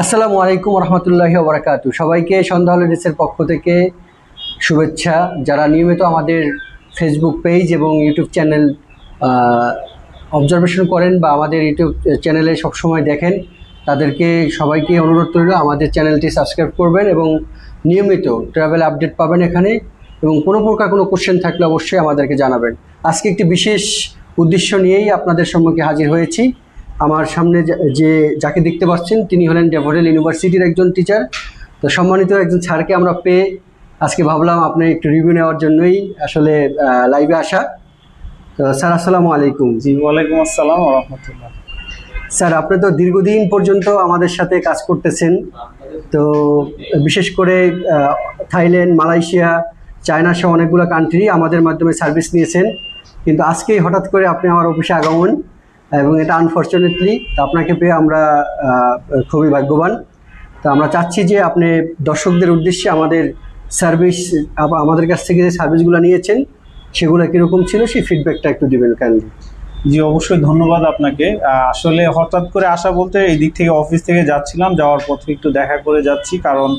আসসালামু আলাইকুম রহমতুল্লাহি ওয়া বারাকাতুহু। সবাইকে সন্ধ্যা হলিডেজের পক্ষ থেকে শুভেচ্ছা। যারা নিয়মিত আমাদের ফেসবুক পেজ এবং ইউটিউব চ্যানেল অবজারভেশন করেন বা আমাদের ইউটিউব চ্যানেলে সবসময় দেখেন, তাদেরকে সবাইকে অনুরোধ রইল আমাদের চ্যানেলটি সাবস্ক্রাইব করবেন এবং নিয়মিত ট্রাভেল আপডেট পাবেন এখানে। এবং কোনো প্রকার কোনো কোশ্চেন থাকলে অবশ্যই আমাদেরকে জানাবেন। আজকে একটি বিশেষ উদ্দেশ্য নিয়েই আপনাদের সম্মুখে হাজির হয়েছি। আমার সামনে যাকে দেখতে পাচ্ছেন তিনি হলেন ড্যাফোডিল ইউনিভার্সিটির একজন টিচার। তো সম্মানিত একজন স্যারকে আমরা পেয়ে আজকে ভাবলাম আপনি একটু রিভিউ নেওয়ার জন্যই আসলে লাইভে আসা। তো স্যার আসসালামু আলাইকুম। জি, ওয়ালাইকুম আসসালাম ওয়া রাহমাতুল্লাহ। স্যার, আপনি তো দীর্ঘদিন পর্যন্ত আমাদের সাথে কাজ করতেছেন, তো বিশেষ করে থাইল্যান্ড, মালয়েশিয়া, চায়না সহ অনেকগুলো কান্ট্রি আমাদের মাধ্যমে সার্ভিস নিয়েছেন, কিন্তু আজকেই হঠাৎ করে আপনি আমার অফিসে আগমন, এবং এটা আনফর্চুনেটলি আপনাকে পেয়ে আমরা খুবই ভাগ্যবান। তো আমরা চাচ্ছি যে আপনি দর্শকদের উদ্দেশ্যে আমাদের সার্ভিস, আমাদের কাছ থেকে যে সার্ভিসগুলো নিয়েছেন সেগুলো কীরকম ছিল সেই ফিডব্যাকটা একটু দিবেন কাইন্ডলি। জি, অবশ্যই ধন্যবাদ আপনাকে। আসলে হঠাৎ করে আসা বলতে এই দিক থেকে অফিস থেকে যাচ্ছিলাম, যাওয়ার পথে একটু দেখা করে যাচ্ছি, কারণ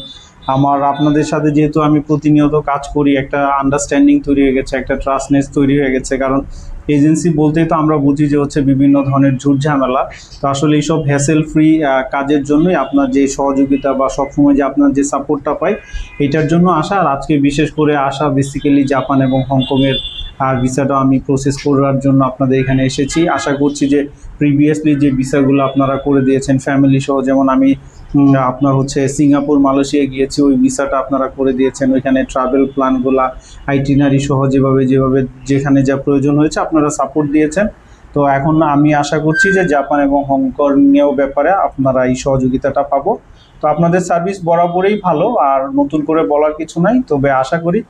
আমার আপনাদের সাথে যেহেতু আমি প্রতিনিয়ত কাজ করি, একটা আন্ডারস্ট্যান্ডিং তৈরি হয়ে গেছে, একটা ট্রাস্টনেস তৈরি হয়ে গেছে। কারণ এজেন্সি বলতেই তো আমরা বুঝি যে হচ্ছে বিভিন্ন ধরনের ঝুট ঝামেলা। তো আসলে এইসব হ্যাসেল ফ্রি কাজের জন্যই আপনার যে সহযোগিতা বা সবসময় যে আপনার যে সাপোর্টটা পাই, এটার জন্য আসা। আর আজকে বিশেষ করে আসা বেসিক্যালি জাপান এবং হংকংয়ের ভিসাটা আমি প্রসেস করার জন্য আপনাদের এখানে এসেছি। আশা করছি যে প্রিভিয়াসলি যে ভিসাগুলো আপনারা করে দিয়েছেন ফ্যামিলি সহ, যেমন আমি আপনার হচ্ছে সিঙ্গাপুর, মালয়েশিয়া গিয়েছি, ওই ভিসাটা আপনারা করে দিয়েছেন। ওইখানে ট্রাভেল প্ল্যানগুলা, আইটিনারি সহ যেভাবে যেখানে যা প্রয়োজন হয়েছে আপনারা সাপোর্ট দিয়েছেন। তো এখন আমি আশা করছি যে জাপান এবং হংকং নিয়েও ব্যাপারে আপনারা এই সহযোগিতাটা পাবো। তো আপনাদের সার্ভিস বরাবরই ভালো, আর নতুন করে বলার কিছু নাই। তবে আশা করি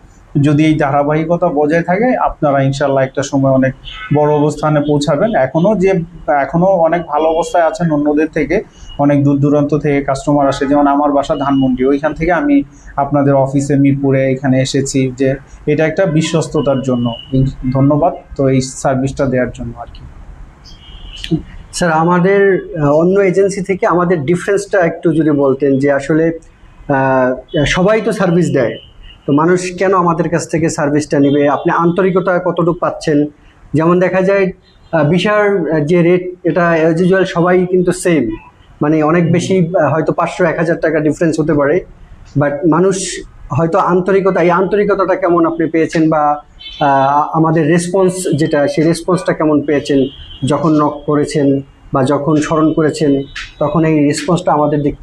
যদি এই ধারাবাহিকতা বজায় থাকে আপনারা ইনশাল্লাহ একটা সময় অনেক বড় অবস্থানে পৌঁছাবেন। এখনো অনেক ভালো অবস্থায় আছেন অন্যদের থেকে। অনেক দূর দূরান্ত থেকে কাস্টমার আসে, যেমন আমার বাসা ধানমন্ডি, ওইখান থেকে আমি আপনাদের অফিসে মিরপুরে এখানে এসেছি, যে এটা একটা বিশ্বস্ততার জন্য। ধন্যবাদ তো এই সার্ভিসটা দেওয়ার জন্য আর কি। স্যার, আমাদের অন্য এজেন্সি থেকে আমাদের ডিফারেন্সটা একটু যদি বলতেন, যে আসলে সবাই তো সার্ভিস দেয়, তো মানুষ কেন আমাদের কাছ থেকে সার্ভিসটা নেবে? আপনি আন্তরিকতা কতটুকু পাচ্ছেন? যেমন দেখা যায় ভিসার যে রেট, এটা অ্যাজ ইউজুয়াল সবাই কিন্তু সেম, মানে অনেক বেশি হয়তো 500-1000 টাকা ডিফারেন্স হতে পারে, বাট মানুষ হয়তো এই আন্তরিকতাটা কেমন আপনি পেয়েছেন, বা আমাদের রেসপন্স যেটা, সেই রেসপন্সটা কেমন পেয়েছেন? যখন নক করেছেন বা যখন স্মরণ করেছেন, তখন এই রেসপন্সটা আমাদের দিক থেকে